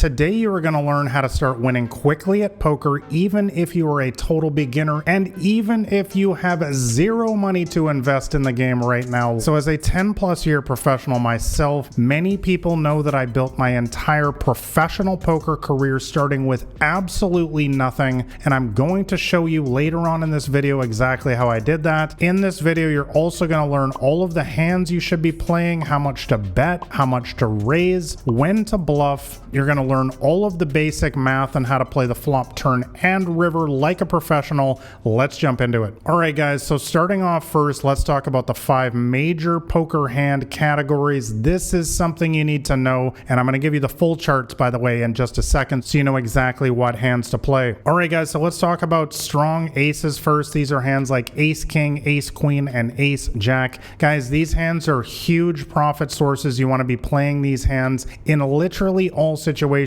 today you are going to learn how to start winning quickly at poker, even if you are a total beginner and even if you have zero money to invest in the game right now. So as a 10+ year professional myself, many people know that I built my entire professional poker career starting with absolutely nothing, and I'm going to show you later on in this video exactly how I did that. In this video, you're also going to learn all of the hands you should be playing, how much to bet, how much to raise, when to bluff. You're going to learn all of the basic math on how to play the flop, turn, and river like a professional. Let's jump into it. All right, guys, so starting off first, let's talk about the 5 major poker hand categories. This is something you need to know, and I'm going to give you the full charts, by the way, in just a second, so you know exactly what hands to play. All right, guys, so let's talk about strong aces first. These are hands like ace king, ace queen, and ace jack. Guys, these hands are huge profit sources. You want to be playing these hands in literally all situations.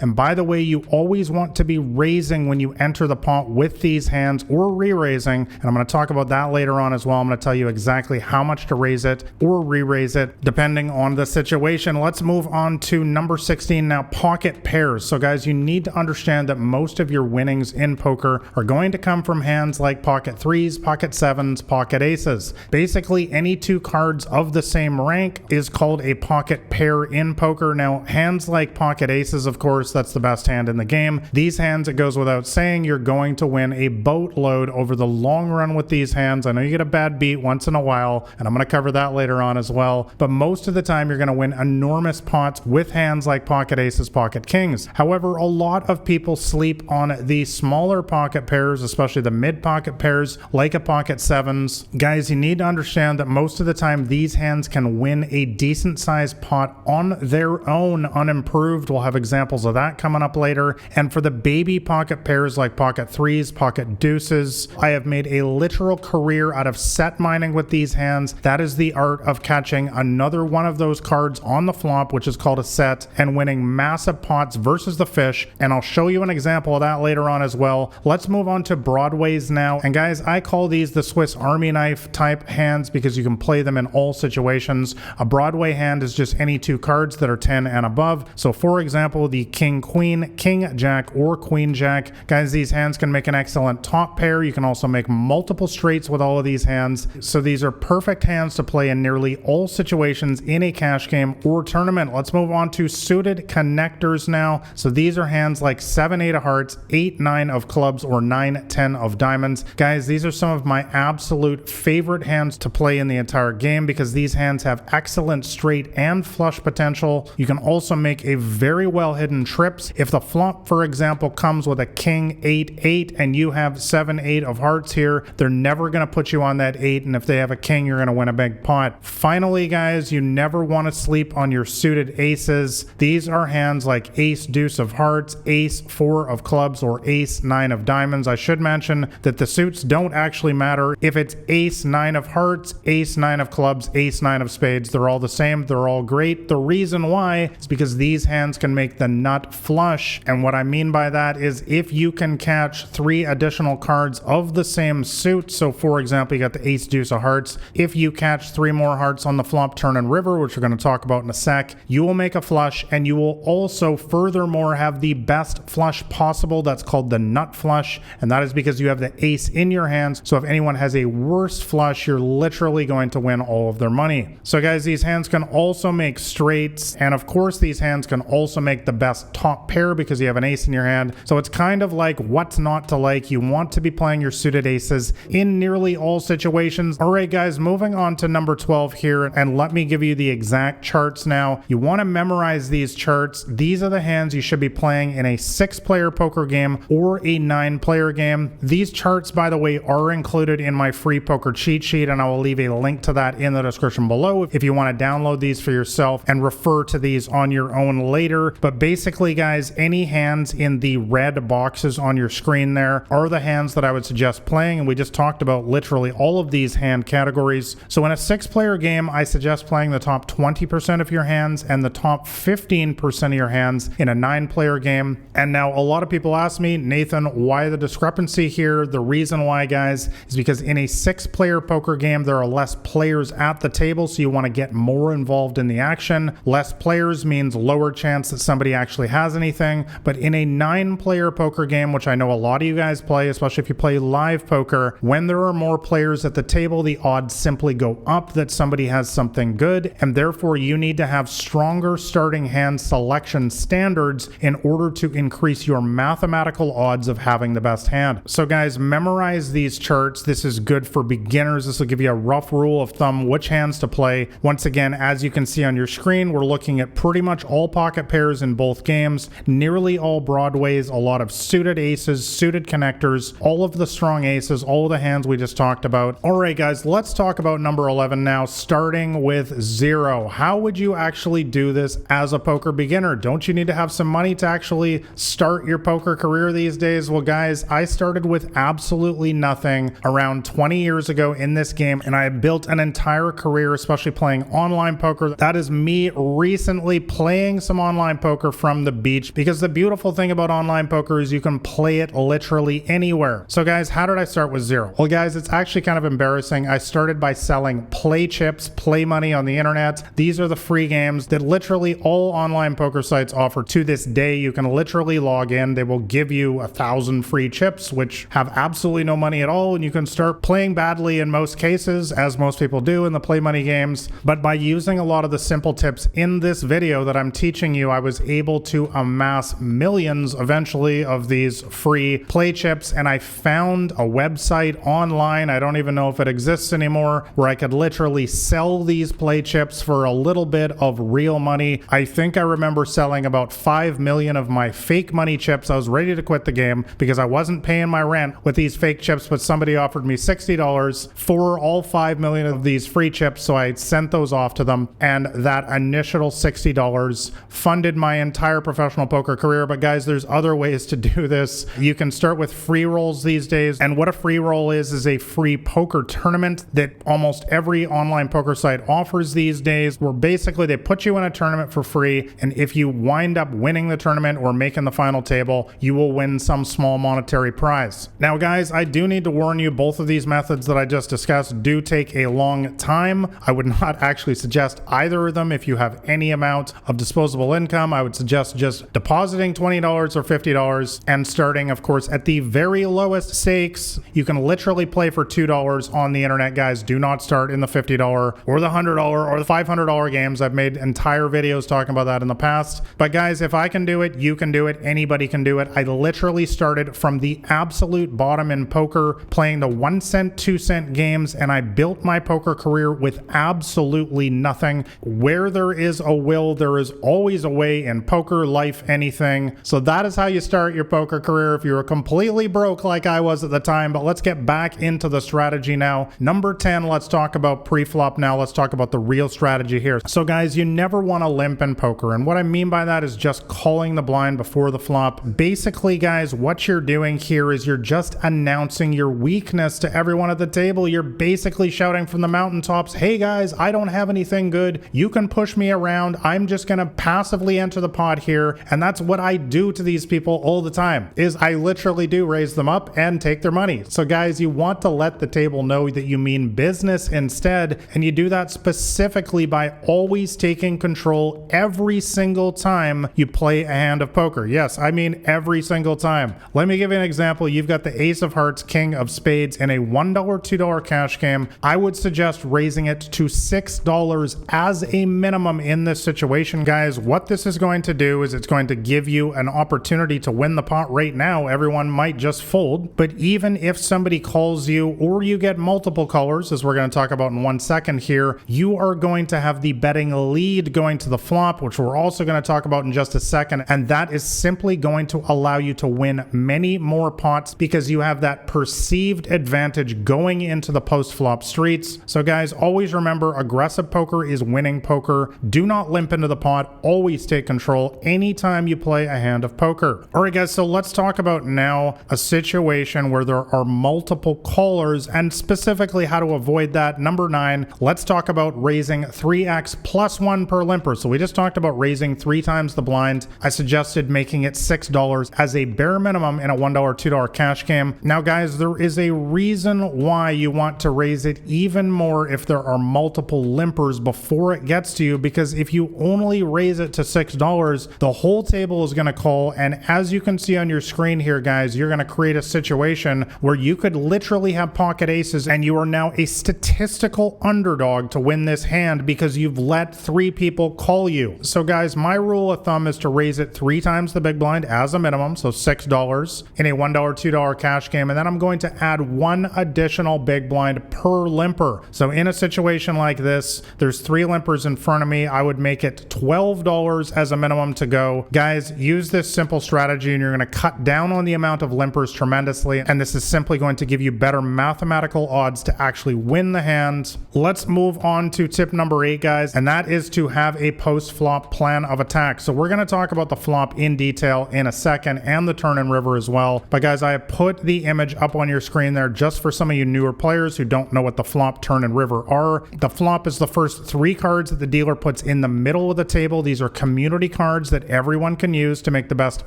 And by the way, you always want to be raising when you enter the pot with these hands, or re-raising, and I'm going to talk about that later on as well. I'm going to tell you exactly how much to raise it or re-raise it depending on the situation. Let's move on to number 16 now, pocket pairs. So guys, you need to understand that most of your winnings in poker are going to come from hands like pocket threes, pocket sevens, pocket aces. Basically, any 2 cards of the same rank is called a pocket pair in poker. Now, hands like pocket aces, of course, that's the best hand in the game. These hands, it goes without saying, you're going to win a boatload over the long run with these hands. I know you get a bad beat once in a while, and I'm going to cover that later on as well, but most of the time you're going to win enormous pots with hands like pocket aces, pocket kings. However, a lot of people sleep on the smaller pocket pairs, especially the mid pocket pairs like a pocket sevens. Guys, you need to understand that most of the time these hands can win a decent sized pot on their own unimproved. We'll have examples of that coming up later. And for the baby pocket pairs like pocket threes, pocket deuces, I have made a literal career out of set mining with these hands. That is the art of catching another one of those cards on the flop, which is called a set, and winning massive pots versus the fish. And I'll show you an example of that later on as well. Let's move on to broadways now. And guys, I call these the Swiss Army knife type hands because you can play them in all situations. A Broadway hand is just any 2 cards that are 10 and above. So for example, the king queen, king jack, or queen jack. Guys, these hands can make an excellent top pair. You can also make multiple straights with all of these hands. So these are perfect hands to play in nearly all situations in a cash game or tournament. Let's move on to suited connectors now. So these are hands like 7-8 of hearts, 8-9 of clubs, or 9-10 of diamonds. Guys, these are some of my absolute favorite hands to play in the entire game because these hands have excellent straight and flush potential. You can also make a very well hidden trips. If the flop, for example, comes with a king 8-8 and you have 7-8 of hearts here, they're never going to put you on that 8, and if they have a king, you're going to win a big pot. Finally, guys, you never want to sleep on your suited aces. These are hands like ace deuce of hearts, ace 4 of clubs, or ace 9 of diamonds. I should mention that the suits don't actually matter. If it's ace 9 of hearts, ace 9 of clubs, ace 9 of spades, they're all the same. They're all great. The reason why is because these hands can make the nut flush. And what I mean by that is if you can catch 3 additional cards of the same suit. So for example, you got the ace deuce of hearts. If you catch 3 more hearts on the flop, turn, and river, which we're going to talk about in a sec, you will make a flush, and you will also furthermore have the best flush possible. That's called the nut flush, and that is because you have the ace in your hands. So if anyone has a worse flush, you're literally going to win all of their money. So guys, these hands can also make straights, and of course these hands can also make the best top pair because you have an ace in your hand. So it's kind of like what's not to like. You want to be playing your suited aces in nearly all situations. All right, guys, moving on to number 12 here, and let me give you the exact charts now. You want to memorize these charts. These are the hands you should be playing in a 6-player poker game or a 9-player game. These charts, by the way, are included in my free poker cheat sheet, and I will leave a link to that in the description below if you want to download these for yourself and refer to these on your own later. But basically, guys, any hands in the red boxes on your screen there are the hands that I would suggest playing, and we just talked about literally all of these hand categories. So in a 6-player game, I suggest playing the top 20% of your hands and the top 15% of your hands in a 9-player game. And now a lot of people ask me, Nathan, why the discrepancy here? The reason why, guys, is because in a 6-player poker game, there are less players at the table, so you want to get more involved in the action. Less players means lower chance that somebody actually has anything. But in a 9-player poker game, which I know a lot of you guys play, especially if you play live poker, when there are more players at the table, the odds simply go up that somebody has something good, and therefore you need to have stronger starting hand selection standards in order to increase your mathematical odds of having the best hand. So guys, memorize these charts. This is good for beginners. This will give you a rough rule of thumb which hands to play. Once again, as you can see on your screen, we're looking at pretty much all pocket pairs in both games, nearly all broadways, a lot of suited aces, suited connectors, all of the strong aces, all of the hands we just talked about. All right, guys, let's talk about number 11 now, starting with 0. How would you actually do this as a poker beginner? Don't you need to have some money to actually start your poker career these days? Well, guys, I started with absolutely nothing around 20 years ago in this game, and I built an entire career, especially playing online poker. That is me recently playing some online poker from the beach, because the beautiful thing about online poker is you can play it literally anywhere. So guys, how did I start with 0? Well, guys, it's actually kind of embarrassing. I started by selling play chips, play money on the internet. These are the free games that literally all online poker sites offer to this day. You can literally log in. They will give you 1,000 free chips, which have absolutely no money at all, and you can start playing badly in most cases, as most people do in the play money games. But by using a lot of the simple tips in this video that I'm teaching you, I was able to amass millions eventually of these free play chips, and I found a website online, I don't even know if it exists anymore, where I could literally sell these play chips for a little bit of real money. I think I remember selling about 5 million of my fake money chips. I was ready to quit the game because I wasn't paying my rent with these fake chips, but somebody offered me $60 for all 5 million of these free chips, so I sent those off to them, and that initial $60 funded my entire professional poker career. But guys, there's other ways to do this. You can start with free rolls these days, and what a free roll is a free poker tournament that almost every online poker site offers these days, where basically they put you in a tournament for free, and if you wind up winning the tournament or making the final table, you will win some small monetary prize. Now guys, I do need to warn you, both of these methods that I just discussed do take a long time. I would not actually suggest either of them if you have any amount of disposable income. I would suggest just depositing $20 or $50 and starting, of course, at the very lowest stakes. You can literally play for $2 on the internet, guys. Do not start in the $50 or the $100 or the $500 games. I've made entire videos talking about that in the past. But guys, if I can do it, you can do it. Anybody can do it. I literally started from the absolute bottom in poker, playing the 1 cent, 2 cent games, and I built my poker career with absolutely nothing. Where there is a will, there is always a way in poker, life, anything. So that is how you start your poker career if you're completely broke like I was at the time. But let's get back into the strategy now. Number 10, let's talk about pre-flop now. Let's talk about the real strategy here. So guys, you never want to limp in poker, and what I mean by that is just calling the blind before the flop. Basically, guys, what you're doing here is you're just announcing your weakness to everyone at the table. You're basically shouting from the mountaintops, hey guys, I don't have anything good. You can push me around. I'm just going to passively enter the pot here. And that's what I do to these people all the time, is I literally do raise them up and take their money. So guys, you want to let the table know that you mean business instead. And you do that specifically by always taking control every single time you play a hand of poker. Yes, I mean every single time. Let me give you an example. You've got the ace of hearts, king of spades in a $1, $2 cash game. I would suggest raising it to $6 as a minimum in this situation. Guys, what this is going to do is it's going to give you an opportunity to win the pot. Right now, everyone might just fold, but even if somebody calls you or you get multiple callers, as we're going to talk about in 1 second here, you are going to have the betting lead going to the flop, which we're also going to talk about in just a second. And that is simply going to allow you to win many more pots because you have that perceived advantage going into the post-flop streets. So guys, always remember, aggressive poker is winning poker. Do not limp into the pot. Always take control anytime you play a hand of poker. All right, guys, so let's talk about now a situation where there are multiple callers and specifically how to avoid that. Number 9, let's talk about raising 3x plus 1 per limper. So we just talked about raising 3 times the blind. I suggested making it $6 as a bare minimum in a $1, $2 cash game. Now guys, there is a reason why you want to raise it even more if there are multiple limpers before it gets to you, because if you only raise it to $6, $6, the whole table is going to call. And as you can see on your screen here, guys, you're going to create a situation where you could literally have pocket aces and you are now a statistical underdog to win this hand because you've let 3 people call you. So guys, my rule of thumb is to raise it 3 times the big blind as a minimum, so $6 in a $1, $2 cash game, and then I'm going to add 1 additional big blind per limper. So in a situation like this, there's 3 limpers in front of me. I would make it $12 as a minimum to go. Guys, use this simple strategy and you're going to cut down on the amount of limpers tremendously, and this is simply going to give you better mathematical odds to actually win the hand. Let's move on to tip number 8, guys, and that is to have a post-flop plan of attack. So we're going to talk about the flop in detail in a second and the turn and river as well. But guys, I have put the image up on your screen there just for some of you newer players who don't know what the flop, turn, and river are. The flop is the first 3 cards that the dealer puts in the middle of the table. These are community cards that everyone can use to make the best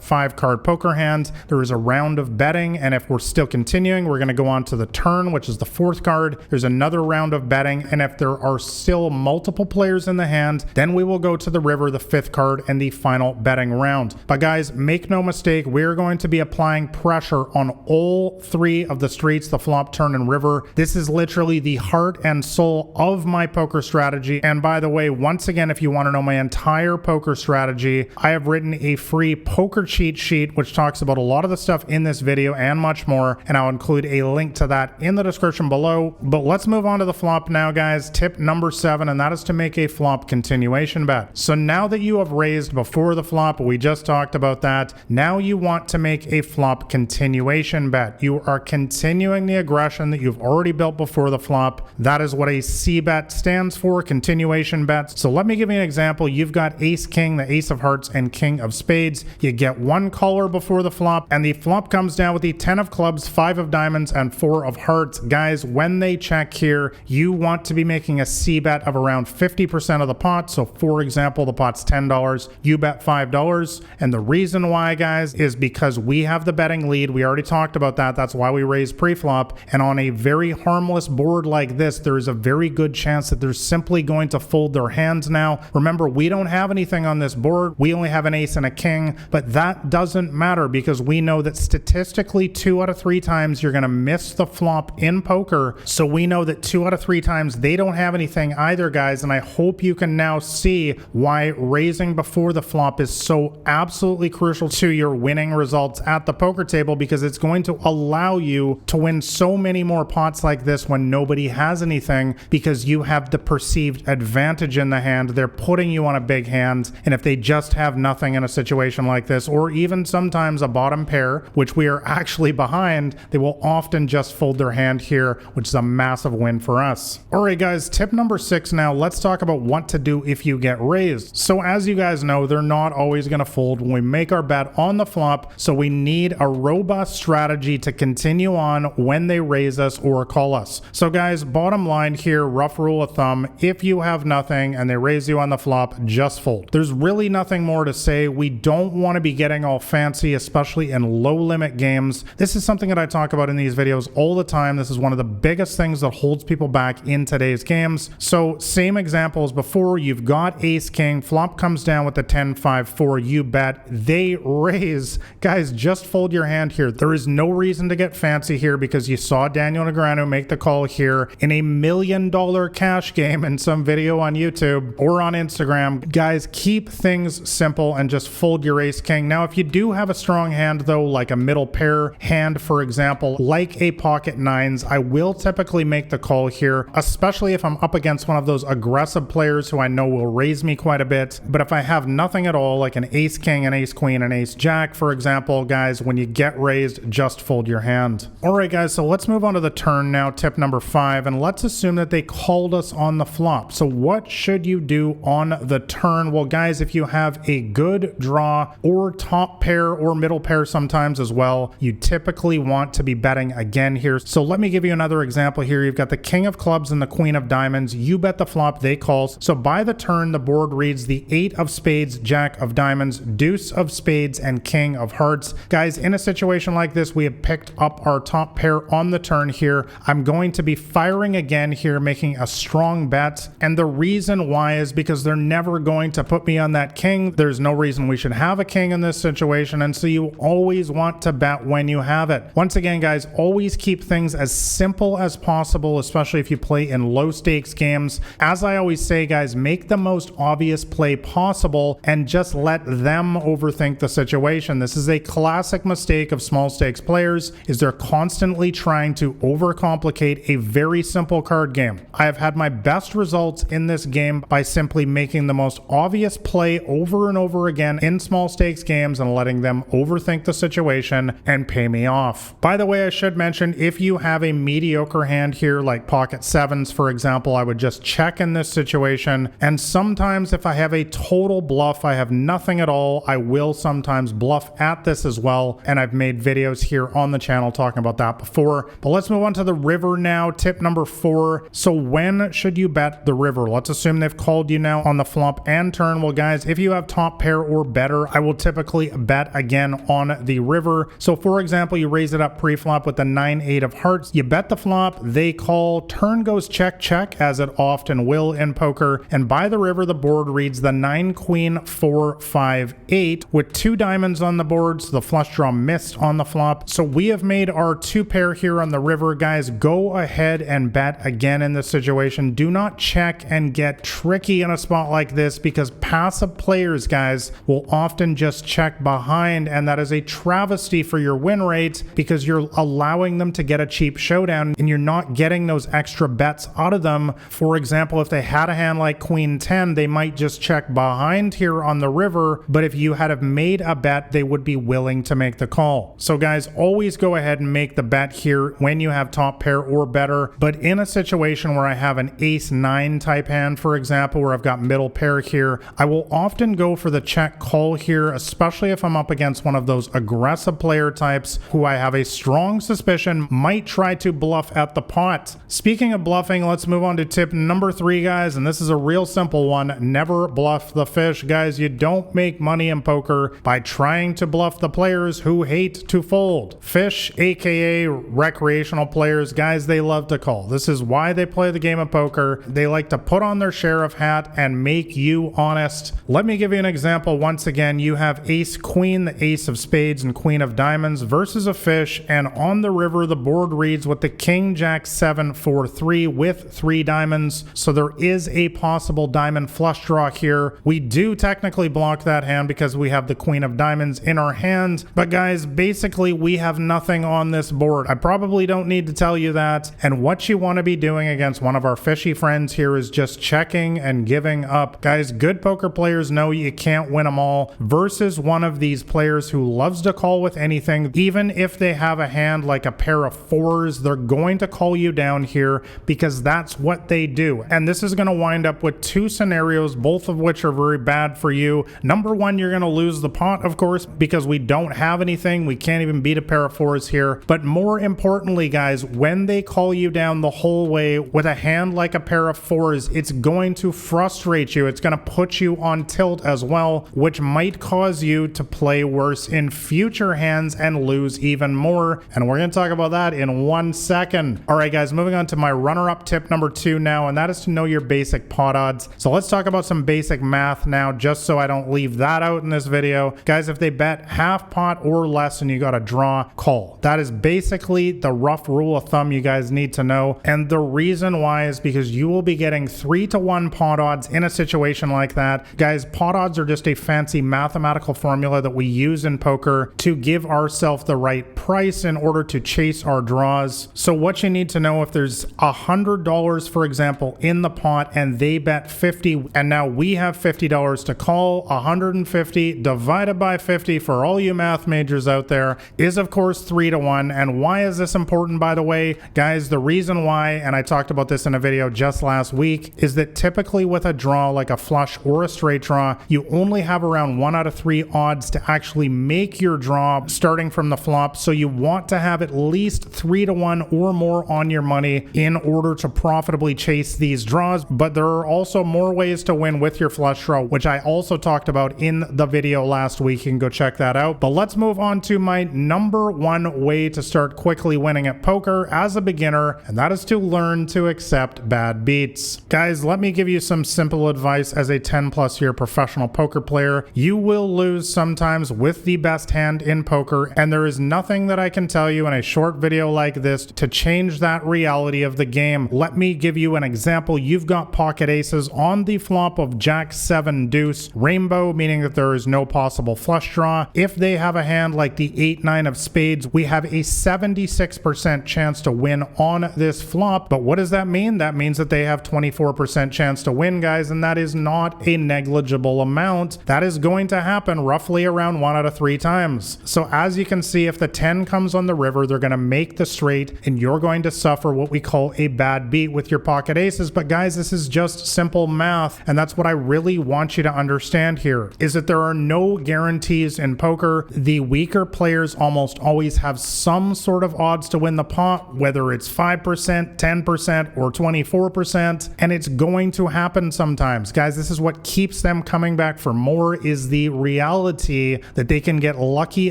5-card poker hand. There is a round of betting, and if we're still continuing, we're going to go on to the turn, which is the 4th card. There's another round of betting, and if there are still multiple players in the hand, then we will go to the river, the 5th card, and the final betting round. But guys, make no mistake, we're going to be applying pressure on all 3 of the streets, the flop, turn, and river. This is literally the heart and soul of my poker strategy. And by the way, once again, if you want to know my entire poker strategy, I have written a free poker cheat sheet which talks about a lot of the stuff in this video and much more, and I'll include a link to that in the description below. But let's move on to the flop now, guys. Tip number 7, and that is to make a flop continuation bet. So now that you have raised before the flop, we just talked about that, now you want to make a flop continuation bet. You are continuing the aggression that you've already built before the flop. That is what a C bet stands for, continuation bets. So let me give you an example. You've got ace king, the ace of hearts, and king of spades. You get 1 caller before the flop, and the flop comes down with the 10 of clubs, 5 of diamonds, and 4 of hearts. Guys, when they check here, you want to be making a C bet of around 50% of the pot. So for example, the pot's $10, you bet $5. And the reason why, guys, is because we have the betting lead. We already talked about that. That's why we raise pre-flop. And on a very harmless board like this, there is a very good chance that they're simply going to fold their hands now. Remember, we don't have anything on this board. We only have an ace and a king, but that doesn't matter because we know that statistically 2 out of 3 times you're going to miss the flop in poker. So we know that 2 out of 3 times they don't have anything either, guys. And I hope you can now see why raising before the flop is so absolutely crucial to your winning results at the poker table, because it's going to allow you to win so many more pots like this when nobody has anything, because you have the perceived advantage in the hand. They're putting you on a big hand, and if they just have nothing in a situation like this, or even sometimes a bottom pair, which we are actually behind, they will often just fold their hand here, which is a massive win for us. All right, guys, tip number 6 now. Let's talk about what to do if you get raised. So as you guys know, they're not always going to fold when we make our bet on the flop, so we need a robust strategy to continue on when they raise us or call us. So guys, bottom line here, rough rule of thumb, if you have nothing and they raise you on the flop, just fold. There's really nothing more to say. We don't want to be getting all fancy, especially in low limit games. This is something that I talk about in these videos all the time. This is one of the biggest things that holds people back in today's games. So same example as before, you've got ace king, flop comes down with the 10-5-4, you bet, they raise. Guys, just fold your hand here. There is no reason to get fancy here because you saw Daniel Negreanu make the call here in a $1 million cash game in some video on YouTube or on Instagram. Guys, keep things simple and just fold your ace king. Now, if you do have a strong hand though, like a middle pair hand, for example, like a pocket nines, I will typically make the call here, especially if I'm up against one of those aggressive players who I know will raise me quite a bit. But if I have nothing at all, like an ace king, an ace queen, an ace jack, for example, guys, when you get raised, just fold your hand. All right, guys, so let's move on to the turn now, tip number 5, and let's assume that they called us on the flop. So what should you do on the turn? Well, guys, if you have a good draw or top pair or middle pair sometimes as well, you typically want to be betting again here. So let me give you another example here. You've got the king of clubs and the queen of diamonds. You bet the flop, they calls. So by the turn, the board reads the 8 of spades, jack of diamonds, deuce of spades, and king of hearts. Guys, in a situation like this, we have picked up our top pair on the turn here. I'm going to be firing again here, making a strong bet. And the reason why is because they're never going to put me on on that king. There's no reason we should have a king in this situation, and so you always want to bet when you have it. Once again, guys, always keep things as simple as possible, especially if you play in low stakes games. As I always say, guys, make the most obvious play possible and just let them overthink the situation. This is a classic mistake of small stakes players, is they're constantly trying to overcomplicate a very simple card game. I have had my best results in this game by simply making the most obvious play over and over again in small stakes games and letting them overthink the situation and pay me off. By the way, I should mention, if you have a mediocre hand here, like pocket sevens, for example, I would just check in this situation. And sometimes if I have a total bluff, I have nothing at all, I will sometimes bluff at this as well. And I've made videos here on the channel talking about that before. But let's move on to the river now. Tip number 4. So when should you bet the river? Let's assume they've called you now on the flop and turn. Well, guys, if you have top pair or better, I will typically bet again on the river. So for example, you raise it up pre-flop with the 9-8 of hearts. You bet the flop, they call, turn goes check, check, as it often will in poker. And by the river, the board reads the 9 queen 4 5 8 with 2 diamonds on the board. So the flush draw missed on the flop. So we have made our 2 pair here on the river. Guys, go ahead and bet again in this situation. Do not check and get tricky in a spot like this, because passive players, guys, will often just check behind, and that is a travesty for your win rate because you're allowing them to get a cheap showdown and you're not getting those extra bets out of them. For example, if they had a hand like queen 10, they might just check behind here on the river, but if you had have made a bet, they would be willing to make the call. So guys, always go ahead and make the bet here when you have top pair or better. But in a situation where I have an ace-9 type hand, for example, where I've got middle pair here, I will often go for the check call here, especially if I'm up against one of those aggressive player types who I have a strong suspicion might try to bluff at the pot. Speaking of bluffing, let's move on to tip number 3, guys, and this is a real simple one. Never bluff the fish. Guys, you don't make money in poker by trying to bluff the players who hate to fold. Fish, aka recreational players, guys, they love to call. This is why they play the game of poker. They like to put on their sheriff hat and make you honest. Let me give you an example. Once again, you have ace queen, the ace of spades and queen of diamonds versus a fish, and on the river the board reads with the king jack 7 4 3 with 3 diamonds. So there is a possible diamond flush draw here. We do technically block that hand because we have the queen of diamonds in our hand, but guys, basically we have nothing on this board. I probably don't need to tell you that. And what you want to be doing against one of our fishy friends here is just checking and giving up. Guys, good poker players know you can't win them all versus one of these players who loves to call with anything. Even if they have a hand like a pair of 4s, they're going to call you down here because that's what they do. And this is going to wind up with 2 scenarios, both of which are very bad for you. Number 1, you're going to lose the pot, of course, because we don't have anything. We can't even beat a pair of 4s here. But more importantly, guys, when they call you down the whole way with a hand like a pair of 4s, it's going to frustrate you. It's going to put you on tilt as well, which might cause you to play worse in future hands and lose even more. And we're going to talk about that in 1 second. All right, guys, moving on to my runner-up tip number 2 now, and that is to know your basic pot odds. So let's talk about some basic math now, just so I don't leave that out in this video. Guys, if they bet half pot or less and you got a draw, call. That is basically the rough rule of thumb you guys need to know. And the reason why is because you will be getting 3-to-1 pot odds in a situation like that. Guys, pot odds are just a fancy mathematical formula that we use in poker to give ourselves the right price in order to chase our draws. So what you need to know, if there's $100, for example, in the pot and they bet 50, and now we have $50 to call, 150 divided by 50 for all you math majors out there is of course 3-to-1. And why is this important, by the way? Guys, the reason why, and I talked about this in a video just last week, is that typically with a draw like a flush or a straight draw, you only have around 1 out of 3 odds to actually make your draw starting from the flop. So you want to have at least 3-to-1 or more on your money in order to profitably chase these draws. But there are also more ways to win with your flush draw, which I also talked about in the video last week. You can go check that out. But let's move on to my number 1 way to start quickly winning at poker as a beginner, and that is to learn to accept bad beats. Guys, let me give you some simple advice as a 10+ year professional poker player. You will lose sometimes with the best hand in poker, and there is nothing that I can tell you in a short video like this to change that reality of the game. Let me give you an example. You've got pocket aces on the flop of Jack 7 deuce rainbow, meaning that there is no possible flush draw. If they have a hand like the 8-9 of spades, we have a 76% chance to win on this flop. But what does that mean? That means that they have 24% chance to win, guys, and that is not a negligible amount. That is going to happen roughly around 1 out of 3 times. So as you can see, if the 10 comes on the river, they're going to make the straight, and you're going to suffer what we call a bad beat with your pocket aces. But guys, this is just simple math, and that's what I really want you to understand here, is that there are no guarantees in poker. The weaker players almost always have some sort of odds to win the pot, whether it's 5%, 10%, or 24%, and it's going to happen sometimes. Guys, this is what keeps them coming back for more, is the reality that they can get lucky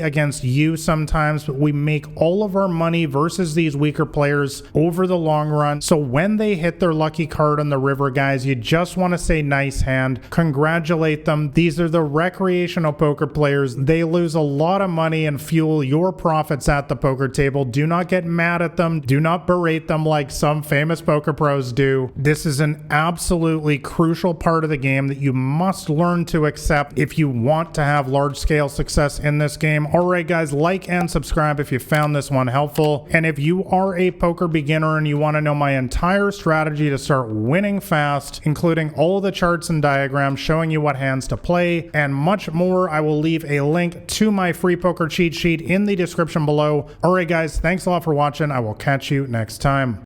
against you sometimes, but we make all of our money versus these weaker players over the long run. So when they hit their lucky card on the river, guys, you just want to say nice hand, congratulate them. These are the recreational poker players. They lose a lot of money and fuel your profits at the poker table. Do not get mad at them. Do not berate them like some famous poker pros do. This is an absolutely crucial part of the game that you must learn to accept if you want to have large scale success in this game. All right, guys, like and subscribe if you found this one helpful. And if you are a poker beginner and you want to know my entire strategy to start winning fast, including all of the charts and diagrams showing you what hands to play and much more, I will leave a link to my free poker cheat sheet in the description below. All right, guys, thanks a lot for watching. I will catch you next time.